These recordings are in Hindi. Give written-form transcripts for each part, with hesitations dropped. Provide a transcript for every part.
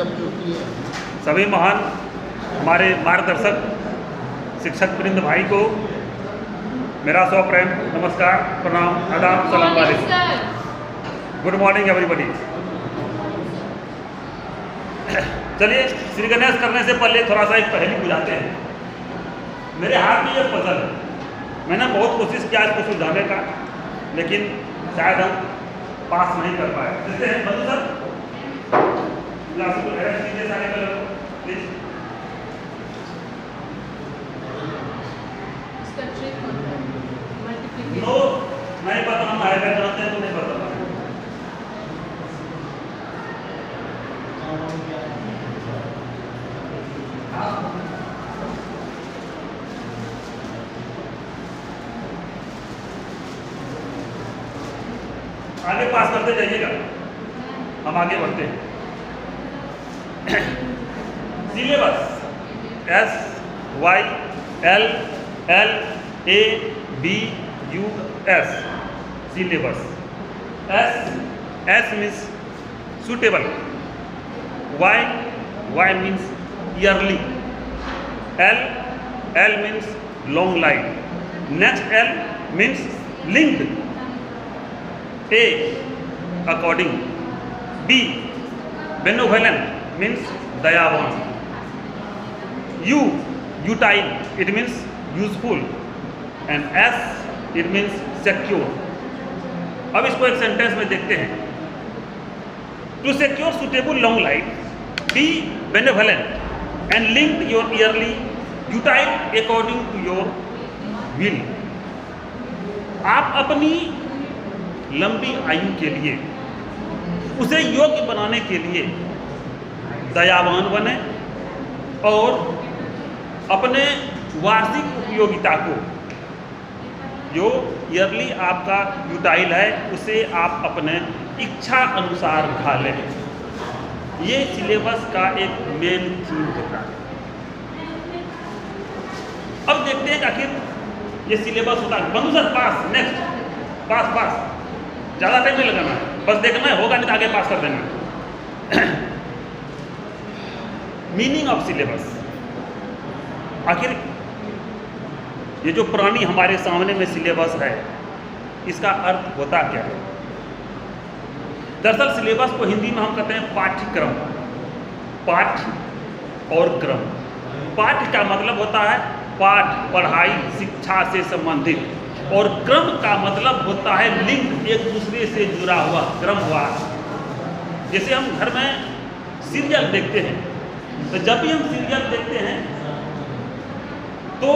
सभी महान हमारे मार्गदर्शक शिक्षक वृंद भाई को मेरा सप्रेम नमस्कार, प्रणाम, आदाब, सलाम वालेकुम। Good morning everybody. चलिए श्री गणेश करने से पहले थोड़ा सा एक पहेली बुझाते हैं। मेरे हाथ में ये पजल है, मैंने बहुत कोशिश किया इसको सुलझाने का, लेकिन शायद हम पास नहीं कर पाए। जैसे मधु सर क्लास को अरेंज कीजिए सारे कलर को प्लीज। नो नहीं पता, हम आएगा जानते हैं तो नहीं पता। आगे पास करते जाइएगा, हम आगे बढ़ते हैं। Syllabus SYLLABUS syllabus. S means suitable, Y means yearly, L means long line, next L means linked, A according, B benevolent means dayavan, U utile it means useful, and S it means secure। अब इसको एक सेंटेंस में देखते हैं। To secure suitable long life, be benevolent and linked your yearly, utile according to your will. आप अपनी लंबी आयु के लिए, उसे योग्य बनाने के लिए दयावान बने और अपने वार्षिक उपयोगिता को, जो ईयरली आपका यूटाइल है, उसे आप अपने इच्छा अनुसार उठा लें। ये सिलेबस का एक मेन थीम होता है। अब देखते हैं कि आखिर ये सिलेबस होता है। बंधु सर पास, नेक्स्ट पास, ज़्यादा टाइम नहीं लगाना है, बस देखना है, होगा नहीं तो आगे पास कर देना। मीनिंग ऑफ सिलेबस, आखिर ये जो पुरानी हमारे सामने में सिलेबस है, इसका अर्थ होता क्या है? दरअसल सिलेबस को हिंदी में हम कहते हैं पाठ्यक्रम। पाठ्य और क्रम। पाठ्य का मतलब होता है पाठ, पढ़ाई, शिक्षा से संबंधित, और क्रम का मतलब होता है लिंक, एक दूसरे से जुड़ा हुआ, क्रमवार। जैसे हम घर में सीरियल देखते हैं, तो जब भी हम सीरियल देखते हैं तो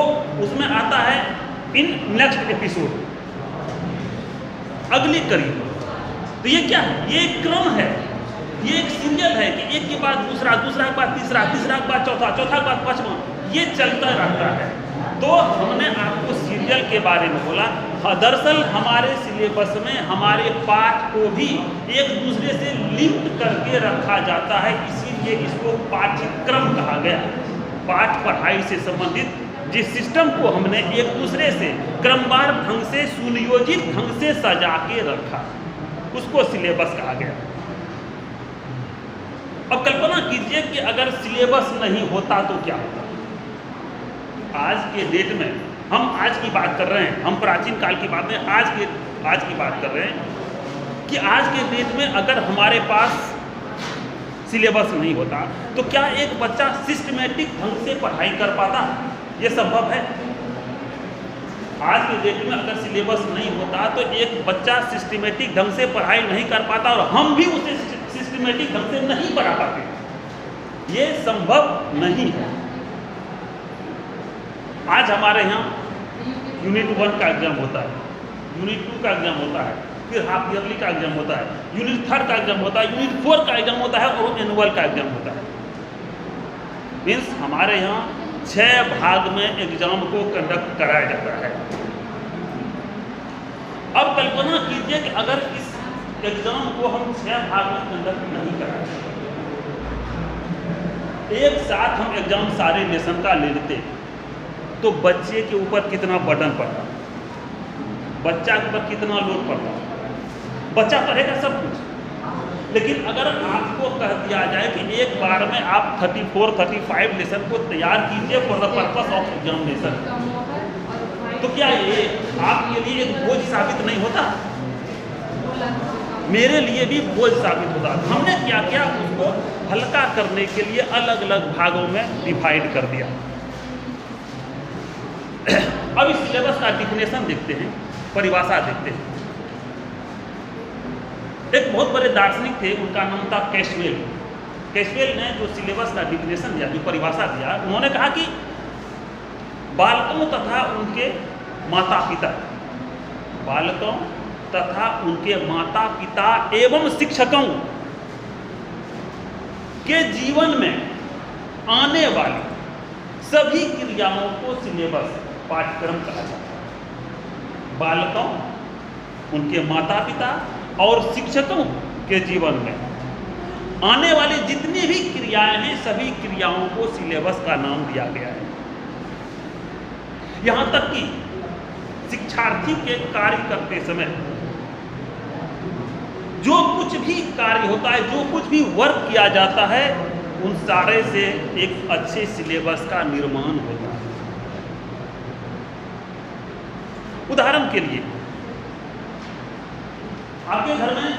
उसमें आता है इन नेक्स्ट एपिसोड, अगली कड़ी। तो ये क्या है? ये एक क्रम है, ये एक सीरियल है कि एक के बाद दूसरा, दूसरा के बाद तीसरा, तीसरा के बाद चौथा, चौथा के बाद पांचवा, ये चलता रहता है। तो हमने आपको सीरियल के बारे में बोला। दरअसल हमारे सिलेबस में हमारे पाठ को भी एक दूसरे से लिंक करके रखा जाता है, इसीलिए इसको पाठ्यक्रम कहा गया। पाठ पढ़ाई से संबंधित जिस सिस्टम को हमने एक दूसरे से क्रमवार ढंग से, सुनियोजित ढंग से सजा के रखा, उसको सिलेबस कहा गया। अब कल्पना कीजिए कि अगर सिलेबस नहीं होता तो क्या होता। आज के डेट में, हम आज की बात कर रहे हैं, हम प्राचीन काल की बात में आज की बात कर रहे हैं कि आज के डेट में अगर हमारे पास सिलेबस नहीं होता तो क्या एक बच्चा सिस्टमेटिक ढंग से पढ़ाई कर पाता? ये संभव है? आज के डेट में अगर सिलेबस नहीं होता तो एक बच्चा सिस्टमेटिक ढंग से पढ़ाई नहीं कर पाता, और हम भी उसे सिस्टमेटिक ढंग से नहीं पढ़ा पाते। ये संभव नहीं है। आज हमारे यहाँ यूनिट 1 का एग्जाम होता है, यूनिट 2 का एग्जाम होता है, फिर हाफ ईयरली का एग्जाम होता है, यूनिट 3 का एग्जाम होता है, यूनिट 4 का एग्जाम होता है, और एनुअल का एग्जाम होता है। मीन्स हमारे यहाँ 6 भाग में एग्जाम को कंडक्ट कराया जाता है। अब कल्पना कीजिए कि अगर इस एग्जाम को हम 6 भाग में कंडक्ट नहीं कराते, एक साथ हम एग्जाम सारे नेशन का ले लेते, तो बच्चे के ऊपर कितना बर्डन पड़ता, बच्चा के ऊपर कितना लोड पड़ता। बच्चा पढ़ेगा सब कुछ, लेकिन अगर आपको कह दिया जाए कि एक बार में आप 34-35 लेसन को तैयार कीजिए for the purpose of examination, तो क्या ये आपके लिए एक बोझ साबित नहीं होता? मेरे लिए भी बोझ साबित होता। हमने क्या किया, उसको हल्का करने के लिए अलग अलग भागों में डिवाइड कर दिया। अब इस सिलेबस का डिफिनेशन देखते हैं, परिभाषा देखते हैं। एक बहुत बड़े दार्शनिक थे, उनका नाम था कैशवेल। कैशवेल ने जो सिलेबस का डिफिनेशन दिया, जो परिभाषा दिया, उन्होंने कहा कि बालकों तथा उनके माता पिता, बालकों तथा उनके माता पिता एवं शिक्षकों के जीवन में आने वाली सभी क्रियाओं को सिलेबस, पाठ्यक्रम कहा जाता है। बालकों, उनके माता पिता और शिक्षकों के जीवन में आने वाली जितनी भी क्रियाएं हैं, सभी क्रियाओं को सिलेबस का नाम दिया गया है। यहां तक कि शिक्षार्थी के कार्य करते समय जो कुछ भी कार्य होता है, जो कुछ भी वर्क किया जाता है, उन सारे से एक अच्छे सिलेबस का निर्माण होता है। उदाहरण के लिए, आपके घर में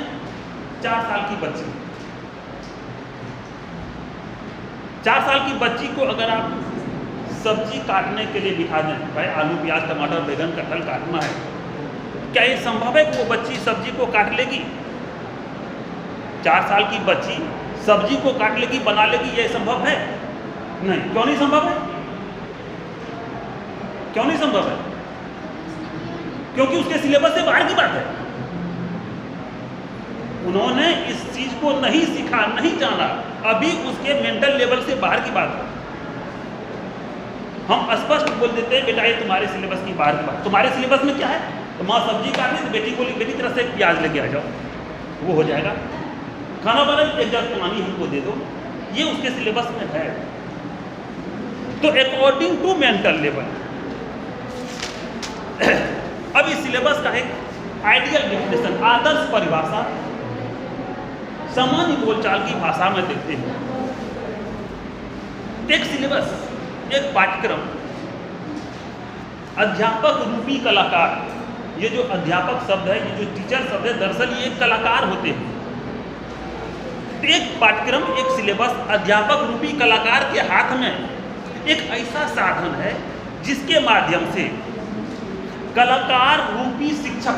4 साल की बच्ची, 4 साल की बच्ची को अगर आप सब्जी काटने के लिए बिठा दें, भाई आलू प्याज टमाटर बैगन कटहल काटना है, क्या ये संभव है कि वो बच्ची सब्जी को काट लेगी? 4 साल की बच्ची सब्जी को काट लेगी, बना लेगी, ये संभव है? नहीं। क्यों नहीं संभव है? क्यों नहीं संभव है? क्योंकि उसके सिलेबस से बाहर की बात है। उन्होंने इस चीज को नहीं सीखा, नहीं जाना, अभी उसके मेंटल लेवल से बाहर की बात है। हम स्पष्ट बोल देते हैं, बेटा ये तुम्हारे सिलेबस की बाहर की बात। तुम्हारे सिलेबस में क्या है? तो माँ सब्जी काटनी, तो बेटी को बेटी तरफ से प्याज लेके आ जाओ, वो हो जाएगा। खाना बना, एक जग पानी हमको दे दो, ये उसके सिलेबस में है। तो अकॉर्डिंग टू मेंटल लेवल। अब इस सिलेबस का एक आइडियल डेफिनेशन, आदर्श परिभाषा सामान्य बोलचाल की भाषा में देखते हैं। एक सिलेबस, एक पाठ्यक्रम, अध्यापक रूपी कलाकार, ये जो अध्यापक शब्द है, ये जो टीचर शब्द है, दरअसल ये एक कलाकार होते हैं। एक पाठ्यक्रम, एक सिलेबस अध्यापक रूपी कलाकार के हाथ में एक ऐसा साधन है जिसके माध्यम से कलाकार रूपी शिक्षक,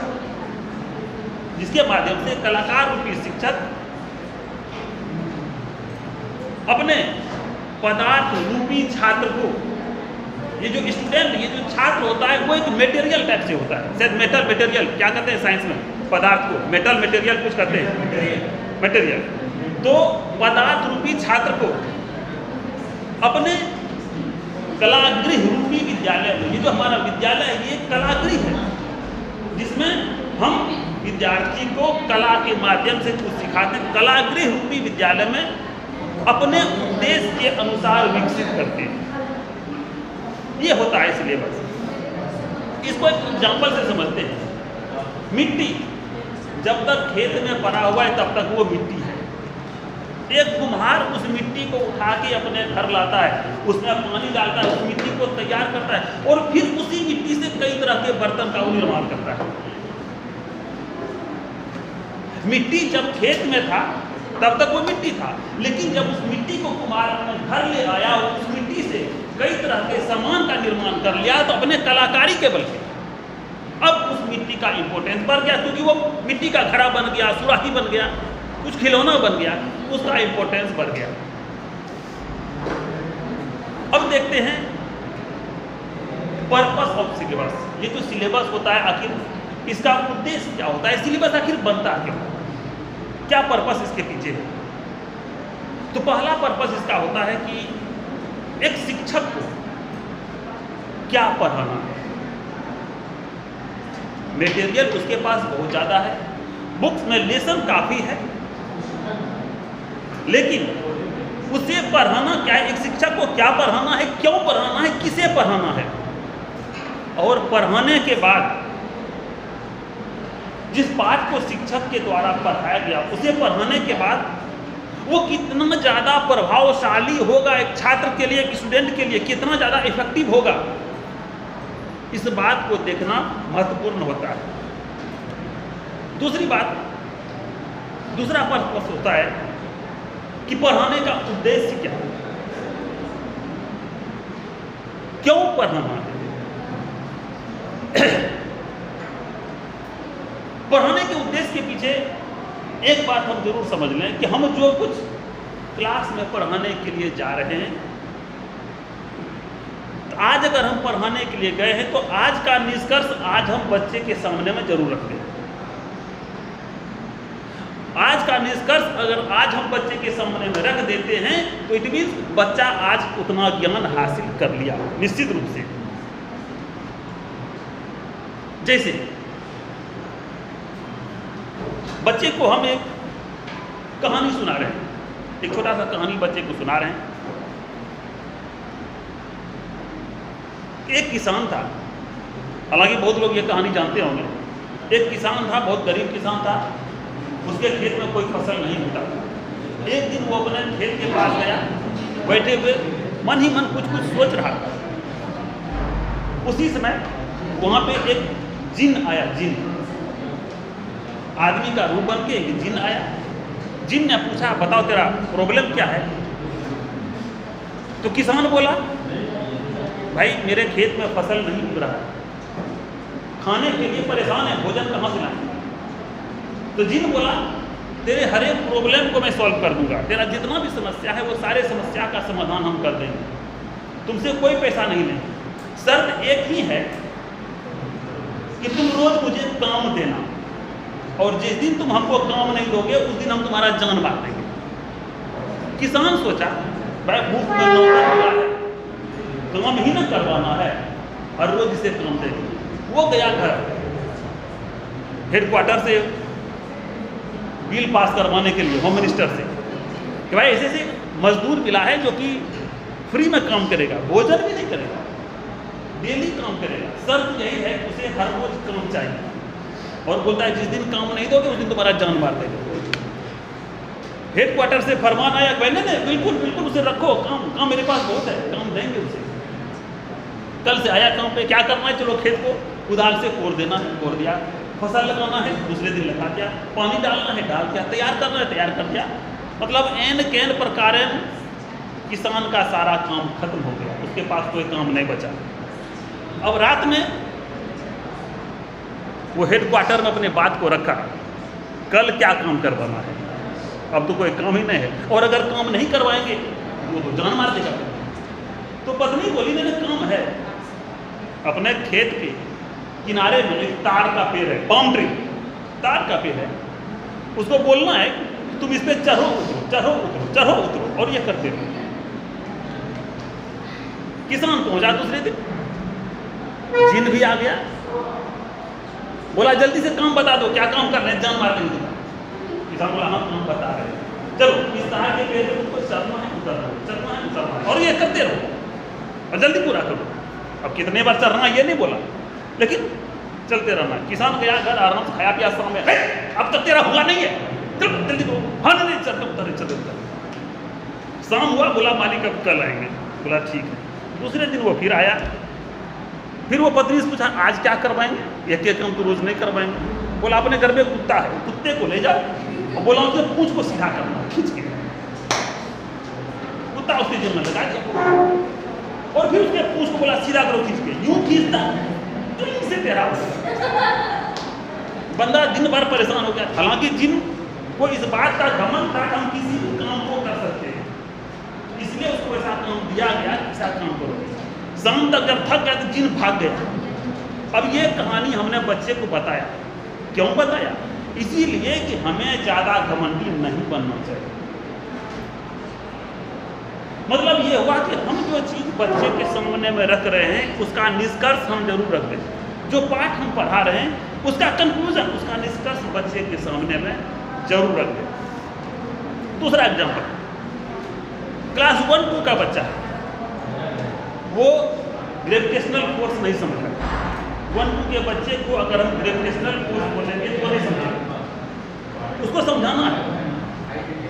जिसके माध्यम से कलाकार रूपी शिक्षक अपने पदार्थ रूपी छात्र को, ये जो स्टूडेंट, ये जो छात्र होता है, वो एक मटेरियल टाइप से होता है। शायद मेटल मटेरियल क्या कहते हैं साइंस में, पदार्थ को मेटल मटेरियल कुछ कहते हैं, मटेरियल। तो पदार्थ रूपी छात्र को अपने कलागृह रूपी विद्यालय में, ये जो हमारा विद्यालय है, ये कलागृह है जिसमें हम विद्यार्थी को कला के माध्यम से कुछ सिखाते हैं। कलागृह रूपी विद्यालय में अपने उद्देश्य के अनुसार विकसित करते हैं। ये होता है सिलेबस। इसको एक एग्जाम्पल से समझते हैं। मिट्टी जब तक खेत में पड़ा हुआ है तब तक वो मिट्टी है। एक कुम्हार उस मिट्टी को उठा के अपने घर लाता है, उसमें पानी डालता है, उस मिट्टी को तैयार करता है और फिर उसी मिट्टी से कई तरह के बर्तन का निर्माण करता है। मिट्टी जब खेत में था तब तक वो मिट्टी था, लेकिन जब उस मिट्टी को कुम्हार अपने घर ले आया और उस मिट्टी से कई तरह के सामान का निर्माण कर लिया, तो अपने कलाकारी के बल पे अब उस मिट्टी का इंपॉर्टेंस बढ़ गया, क्योंकि वो मिट्टी का घड़ा बन गया, सुराही बन गया, कुछ खिलौना बन गया, उसका इंपॉर्टेंस बढ़ गया। अब देखते हैं पर्पस ऑफ सिलेबस। ये जो सिलेबस होता है, आखिर इसका उद्देश्य क्या होता है? सिलेबस आखिर बनता क्यों? क्या पर्पस इसके पीछे है? तो पहला पर्पस इसका होता है कि एक शिक्षक को क्या पढ़ाना है। मटेरियल उसके पास बहुत ज़्यादा है, बुक्स में लेसन काफ़ी है, लेकिन उसे पढ़ाना क्या है? एक शिक्षक को क्या पढ़ाना है, क्यों पढ़ाना है, किसे पढ़ाना है, और पढ़ाने के बाद जिस पाठ को शिक्षक के द्वारा पढ़ाया गया उसे पढ़ाने के बाद वो कितना ज़्यादा प्रभावशाली होगा एक छात्र के लिए, एक स्टूडेंट के लिए कितना ज़्यादा इफेक्टिव होगा, इस बात को देखना महत्वपूर्ण होता है। दूसरी बात, दूसरा प्रश्न होता है कि पढ़ाने का उद्देश्य क्या है, क्यों पढ़ाना है। पढ़ाने के उद्देश्य के पीछे एक बात हम जरूर समझ लें कि हम जो कुछ क्लास में पढ़ाने के लिए जा रहे हैं, तो आज अगर हम पढ़ाने के लिए गए हैं तो आज का निष्कर्ष आज हम बच्चे के सामने में जरूर रखते हैं। आज का निष्कर्ष अगर आज हम बच्चे के सामने में रख देते हैं तो इट मीन्स बच्चा आज उतना ज्ञान हासिल कर लिया निश्चित रूप से। जैसे बच्चे को हम एक कहानी सुना रहे हैं, एक छोटा सा कहानी बच्चे को सुना रहे हैं। एक किसान था, हालांकि बहुत लोग ये कहानी जानते होंगे। एक किसान था, बहुत गरीब किसान था, उसके खेत में कोई फसल नहीं होता था। एक दिन वो अपने खेत के पास गया, बैठे हुए मन ही मन कुछ कुछ सोच रहा था। उसी समय वहाँ पे एक जिन आया। जिन आदमी का रूप बन के एक जिन आया। जिन ने पूछा, बताओ तेरा प्रॉब्लम क्या है। तो किसान बोला, भाई मेरे खेत में फसल नहीं उग रहा है, खाने के लिए परेशान है, भोजन कहाँ से लाएं। तो जिन बोला, तेरे हर एक प्रॉब्लम को मैं सॉल्व कर दूंगा, तेरा जितना भी समस्या है वो सारे समस्या का समाधान हम कर देंगे, तुमसे कोई पैसा नहीं लेंगे। शर्त एक ही है कि तुम रोज मुझे काम देना, और जिस दिन तुम हमको काम नहीं दोगे उस दिन हम तुम्हारा जान मार देंगे। किसान सोचा, भाई भूख में नौकर हुआ है, काम ही ना करवाना है, हर रोज इसे काम देंगे। वो गया घर, हेडक्वार्टर से बिल पास करवाने के लिए, होम मिनिस्टर से, कि भाई ऐसे ऐसे मजदूर मिला है जो कि फ्री में काम करेगा, भोजन भी नहीं करेगा, डेली काम करेगा। शर्त यही है कि उसे हर रोज काम चाहिए, और बोलता है जिस दिन काम नहीं दोगे उस दिन तुम्हारा जान मार देंगे। हेडक्वार्टर से फरमान आया, नहीं नहीं बिल्कुल बिल्कुल उसे रखो, काम मेरे पास बहुत है, काम देंगे उसे। कल से आया काम पे, क्या करना है, चलो खेत को कुदाल से कोड़ देना है, कोड़ दिया। फसल लगाना है, दूसरे दिन लगा दिया। पानी डालना है, डाल दिया। तैयार करना है, तैयार कर दिया। मतलब एन कैन प्रकार किसान का सारा काम खत्म हो गया, उसके पास कोई काम नहीं बचा। अब रात में वो हेडक्वार्टर में अपने बात को रखा, कल क्या काम करवाना है, अब तो कोई काम ही नहीं है, और अगर काम नहीं करवाएंगे वो तो जान मार देगा। तो पत्नी बोली, नहीं काम है। अपने खेत के किनारे में एक तार का पेड़ है, पाम ट्री, तार का पेड़ है, उसको बोलना है तुम इस पे चढ़ो उतरो, चढ़ो उतरो, चढ़ो उतरो, और ये करते रहो। किसान पहुंचा दूसरे दिन, जिन भी आ गया, बोला जल्दी से काम बता दो, क्या काम कर रहे हैं, जान मार देंगे। किसान बोला हाँ काम बता रहे हैं, चलो इस तरह के पेड़ को चढ़ना है, उतरना है, चढ़ना है, उतरना है, और ये करते रहो और जल्दी पूरा करो। अब कितने बार चढ़ना ये नहीं बोला, लेकिन चलते रहना। किसान गया घर, आराम से खाया पिया, शाम में अब तक तेरा हुआ नहीं है, चलो जल्दी करो। हाँ नहीं चलते उतरे, चलते उतर। शाम हुआ, बोला मालिक अब कल आएंगे, बोला ठीक है। दूसरे दिन वो फिर आया, फिर वो पत्नी से पूछा आज क्या करवाएंगे, एक एक काम तो रोज नहीं करवाएंगे। बोला अपने घर में कुत्ता है, कुत्ते को ले जाओ, और बोला उसके पूंछ को सीधा करना, खींच के। कुत्ता उसके जेब में लगा दिया, और फिर उसके पूंछ को बोला सीधा करो, खींच के। यूं खींचता तो इनसे तेरा बंदा दिन भर परेशान हो गया। हालांकि जिनको इस बात का घमंड था कि हम किसी भी काम को कर सकते हैं, इसलिए उसको ऐसा काम दिया गया, ऐसा काम करो। शाम तक जब थक गया तो जिन भाग गया। अब ये कहानी हमने बच्चे को बताया, क्यों बताया? इसीलिए कि हमें ज़्यादा घमंडी नहीं बनना चाहिए। मतलब ये हुआ कि हम जो चीज़ बच्चे के सामने में रख रहे हैं उसका निष्कर्ष हम जरूर रख दें। जो पाठ हम पढ़ा रहे हैं उसका कंक्लूजन, उसका निष्कर्ष बच्चे के सामने में जरूर रख दें। दूसरा एग्जाम्पल, क्लास 1-2 का बच्चा है, वो ग्रेविटेशनल फोर्स नहीं समझ रहा, 1-2 के बच्चे को अगर हम ग्रेविटेशनल फोर्स बोलेंगे तो नहीं समझेंगे, उसको समझाना है।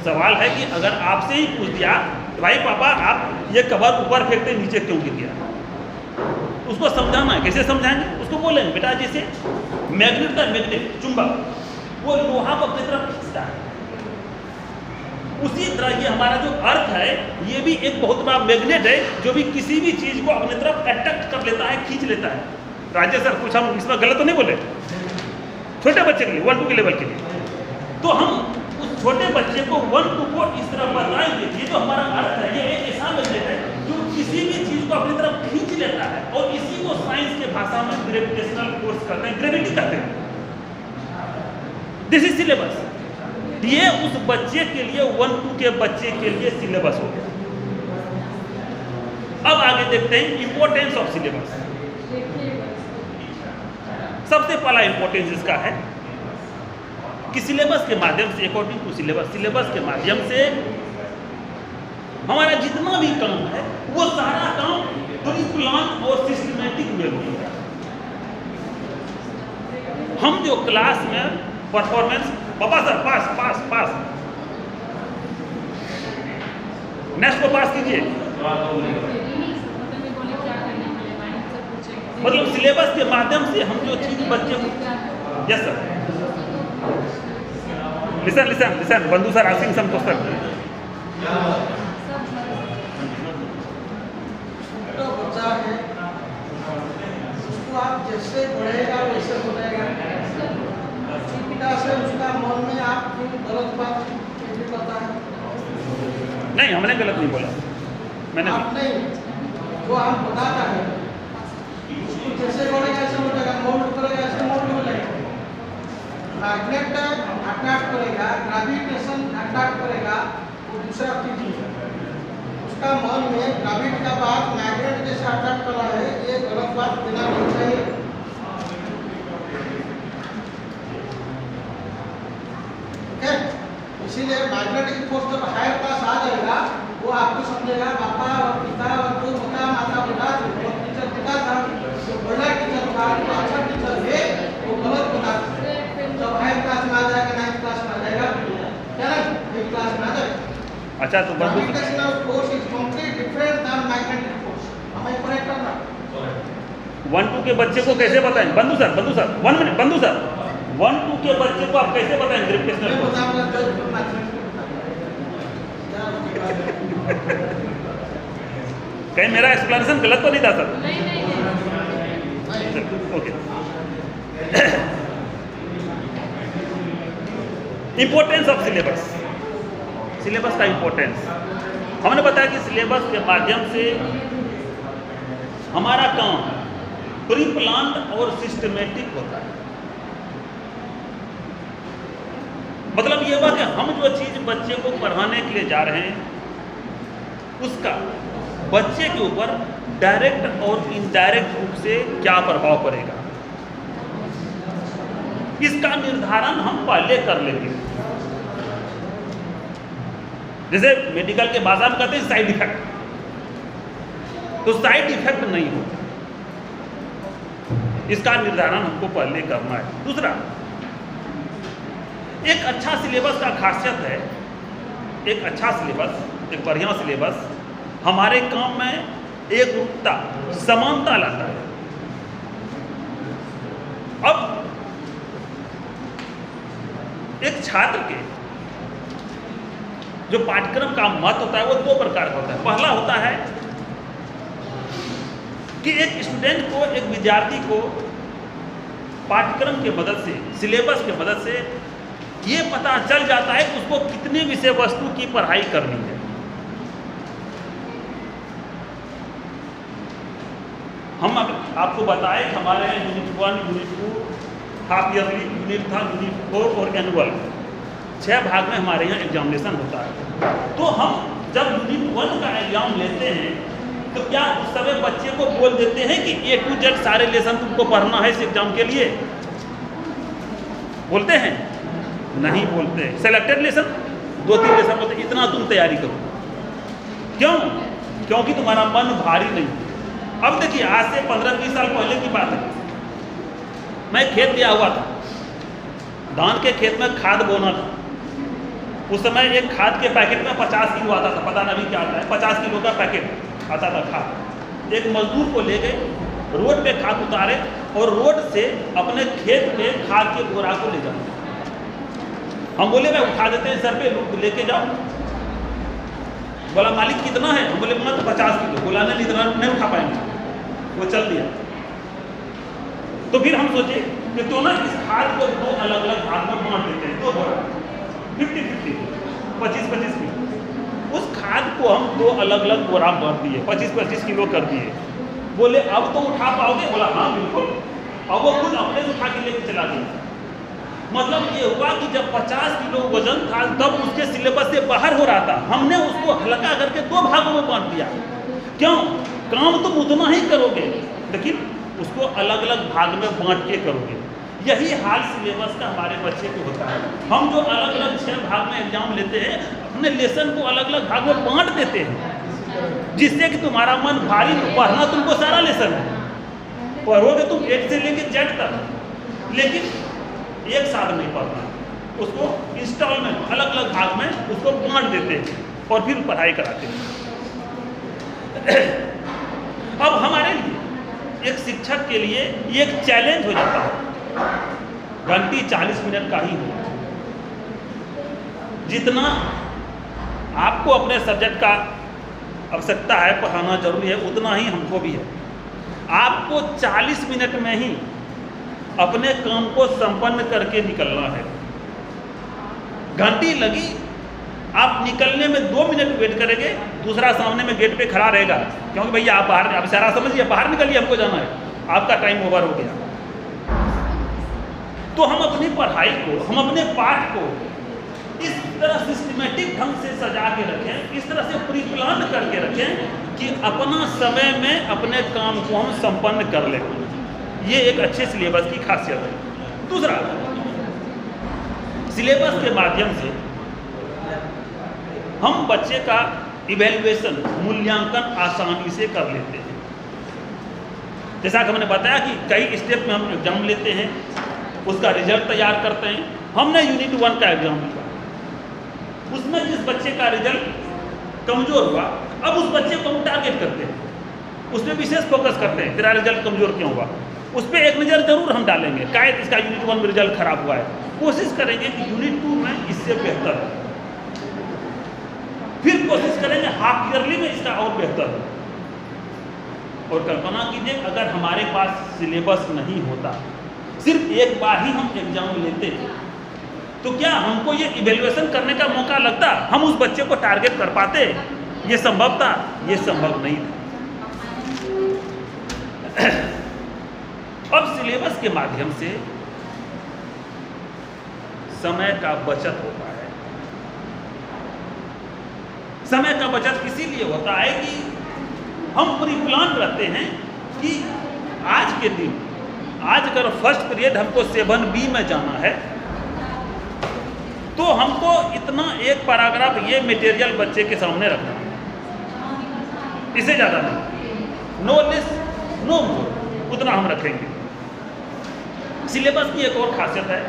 सवाल है कि अगर आपसे ही पूछ दिया भाई पापा आप ये कवर ऊपर फेंकते नीचे क्यों गिर गया, उसको समझाना है। कैसे समझाएंगे? उसको बोलेंगे बेटा जैसे मैग्नेट का मैग्नेट चुंबक वो लोहा को अपनी तरफ खींचता है, उसी तरह ये हमारा जो अर्थ है ये भी एक बहुत बड़ा मैग्नेट है जो भी किसी भी चीज को अपनी तरफ अट्रैक्ट कर लेता है, खींच लेता है। राजेश सर कुछ हम इसमें गलत तो नहीं बोले? छोटे बच्चे के लिए 1-2 के लेवल के लिए तो हम उस छोटे बच्चे को 1-2 को इस तरह बताएंगे। ये जो हमारा अर्थ है ये एक ऐसा मैग्नेट है जो किसी भी चीज को अपनी तरफ खींच लेता है और इसी को साइंस के भाषा में ग्रेविटेशनल फोर्स कहते हैं, ग्रेविटी कहते हैं। This is syllabus. ये उस बच्चे के लिए 1-2 के बच्चे के लिए सिलेबस हो गया। अब आगे देखते हैं इंपॉर्टेंस ऑफ सिलेबस। सबसे पहला इंपॉर्टेंस इसका है कि सिलेबस के माध्यम से अकॉर्डिंग टू सिलेबस के माध्यम से हमारा जितना भी काम है वो सारा काम पूरी प्लान और सिस्टमेटिक में होगा। हम जो क्लास में परफॉर्मेंस पापा सर पास पास पास नेक्स्ट को पास कीजिए। मतलब सिलेबस के माध्यम से हम जो चीज बच्चे को yes sir listen listen listen बंधु सर आसिंग सम क्वेश्चन। तो बच्चा है उसको आप जैसे पढ़ेगा वैसे हो जाएगा। से उसका मन में आप क्यों गलत बात कैसे पता है? नहीं हमने गलत नहीं बोला, मैंने आप नहीं वो हम बताता है उसको जैसे बोलेगा ऐसे हो जाएगा, मोल्ड करेगा ऐसे मोल्ड हो जाएगा। मैग्नेट अट्रैक्ट करेगा, ग्रेविटेशन अट्रैक्ट करेगा, वो दूसरा चीज है। उसका मन में ग्रेविटी का बात मैग्नेट जैसे अट्रैक्ट कर रहा है, ये गलत बात देना नहीं चाहिए। इसीलिए मैग्नेटिक फोर्स जब हायर क्लास आ जाएगा वो आपको समझेगा पापा और पिता और जो पिता माता पिता जो टीचर पिता था जो बड़ा टीचर था जो अच्छा टीचर है वो गलत बता। जब हायर क्लास में आ जाएगा 9th क्लास में आ जाएगा क्या ना 8th क्लास में आ जाएगा। अच्छा तो gravitational force is completely different than magnetic force. हमें करेक्ट करना 1-2 के बच्चे को कैसे बताएं? बंधु सर 1 मिनट बंधु सर 1-2 के बच्चे को आप कैसे बताएं ग्रेविटेशनल फोर्स? कहीं मेरा एक्सप्लेनेशन गलत तो नहीं था सर? नहीं। Okay. Importance of syllabus. Syllabus का इंपॉर्टेंस हमने बताया कि सिलेबस के माध्यम से हमारा काम प्री प्लान और सिस्टमेटिक होता है। मतलब ये हुआ कि हम जो चीज बच्चे को पढ़ाने के लिए जा रहे हैं उसका बच्चे के ऊपर डायरेक्ट और इनडायरेक्ट रूप से क्या प्रभाव पड़ेगा इसका निर्धारण हम पहले कर लेंगे। जैसे मेडिकल के भाषा में कहते हैं साइड इफेक्ट, तो साइड इफेक्ट नहीं होगा, इसका निर्धारण हमको पहले करना है। दूसरा, एक अच्छा सिलेबस का खासियत है, एक अच्छा सिलेबस, एक बढ़िया सिलेबस हमारे काम में एक रूपता समानता लाता है। अब एक छात्र के जो पाठ्यक्रम का मत होता है वो 2 प्रकार का होता है। पहला होता है कि एक स्टूडेंट को, एक विद्यार्थी को पाठ्यक्रम के मदद से, सिलेबस के मदद से ये पता चल जाता है कि उसको कितने विषय वस्तु की पढ़ाई करनी है। हम आपको बताएं कि हमारे unit 1, unit 2, half yearly unit था, यूनिट 4 और एनुअल 6 भाग में हमारे यहाँ एग्जामिनेशन होता है। तो हम जब यूनिट 1 का एग्जाम लेते हैं तो क्या उस समय बच्चे को बोल देते हैं कि A to Z सारे लेसन तुमको पढ़ना है इस एग्जाम के लिए? बोलते हैं? नहीं बोलते। सेलेक्टेड लेसन 2-3 लेसन बोलते इतना तुम तैयारी करो। क्यों? क्योंकि तुम्हारा मन भारी नहीं। अब देखिए आज से 15-20 साल पहले की बात है, मैं खेत गया हुआ था, धान के खेत में खाद बोना था। उस समय एक खाद के पैकेट में 50 किलो आता था, पता नहीं क्या आता है, 50 किलो का पैकेट आता था खाद। एक मजदूर को ले गए, रोड पे खाद उतारे और रोड से अपने खेत पे खाद के बोरा को ले जाओ। हम बोले मैं उठा देते हैं सर पे, लेके जाओ। बोला मालिक कितना है? हम बोले मैं तो 50 किलो। बोला नहीं इतना नहीं उठा पाएंगे। वो चल दिया। तो फिर हम सोचे कि तो ना इस खाद को दो अलग अलग भाग में बांट देते हैं, दो बोरा 50-50, 25-25 किलो। उस खाद को हम दो अलग अलग बोरा बांट दिए, 25-25 किलो कर दिए। बोले अब तो उठा पाओगे? बोला हाँ बिल्कुल। अब वो खुद अपने से उठा के लेके चला गया। मतलब ये हुआ कि जब 50 किलो वजन था तब उसके सिलेबस से बाहर हो रहा था, हमने उसको हल्का करके दो भागों में बांट दिया। क्यों? काम तुम उतना ही करोगे लेकिन उसको अलग अलग भाग में बांट के करोगे। यही हाल सिलेबस का हमारे बच्चे को होता है। हम जो अलग अलग 6 भाग में एग्जाम लेते हैं, अपने लेसन को अलग अलग भाग में बांट देते हैं, जिससे कि तुम्हारा मन भारी, पढ़ना तुमको सारा लेसन है, पढ़ोगे तुम 1 से लेकर Z तक, लेकिन एक साथ नहीं पढ़ना, उसको इंस्टॉलमेंट अलग अलग भाग में उसको बांट देते हैं और फिर पढ़ाई कराते हैं। अब हमारे लिए एक शिक्षक के लिए ये एक चैलेंज हो जाता है, घंटी 40 मिनट का ही हो। जितना आपको अपने सब्जेक्ट का आवश्यकता है, पढ़ाना जरूरी है, उतना ही हमको भी है। आपको 40 मिनट में ही अपने काम को संपन्न करके निकलना है। घंटी लगी, आप निकलने में 2 मिनट वेट करेंगे, दूसरा सामने में गेट पे खड़ा रहेगा, क्योंकि भैया आप बाहर, आप सारा समझिए बाहर निकलिए, हमको जाना है, आपका टाइम ओवर हो गया। तो हम अपनी पढ़ाई को, हम अपने पाठ को इस तरह सिस्टमेटिक ढंग से सजा के रखें, इस तरह से प्री प्लान करके रखें कि अपना समय में अपने काम को हम संपन्न कर लें। ये एक अच्छे सिलेबस की खासियत है। दूसरा, सिलेबस के माध्यम से हम बच्चे का इवैल्यूएशन, मूल्यांकन आसानी से कर लेते हैं। जैसा कि हमने बताया कि कई स्टेप में हम एग्जाम लेते हैं, उसका रिजल्ट तैयार करते हैं। हमने यूनिट 1 का एग्जाम लिया, उसमें जिस बच्चे का रिजल्ट कमजोर हुआ, अब उस बच्चे को हम टारगेट करते हैं, उस पर विशेष फोकस करते हैं, तेरा रिजल्ट कमजोर क्यों हुआ, उस पर एक नज़र जरूर हम डालेंगे। शायद इसका यूनिट 1 में रिजल्ट खराब हुआ है, कोशिश करेंगे कि यूनिट 2 में इससे बेहतर है, फिर कोशिश करेंगे हाफ ईयरली में इसका और बेहतर हो। और कल्पना कीजिए अगर हमारे पास सिलेबस नहीं होता, सिर्फ एक बार ही हम एग्जाम लेते, तो क्या हमको ये इवैल्यूएशन करने का मौका लगता? हम उस बच्चे को टारगेट कर पाते? ये संभव था? ये संभव नहीं था। अब सिलेबस के माध्यम से समय का बचत होता है। समय का बचत इसीलिए होता है कि हम परिप्लान करते हैं कि आज के दिन, आज अगर फर्स्ट पीरियड हमको 7B में जाना है तो हमको इतना एक पैराग्राफ ये मटेरियल बच्चे के सामने रखना है, इससे ज़्यादा नहीं, नो लेस नो मोर, उतना हम रखेंगे। सिलेबस की एक और खासियत है,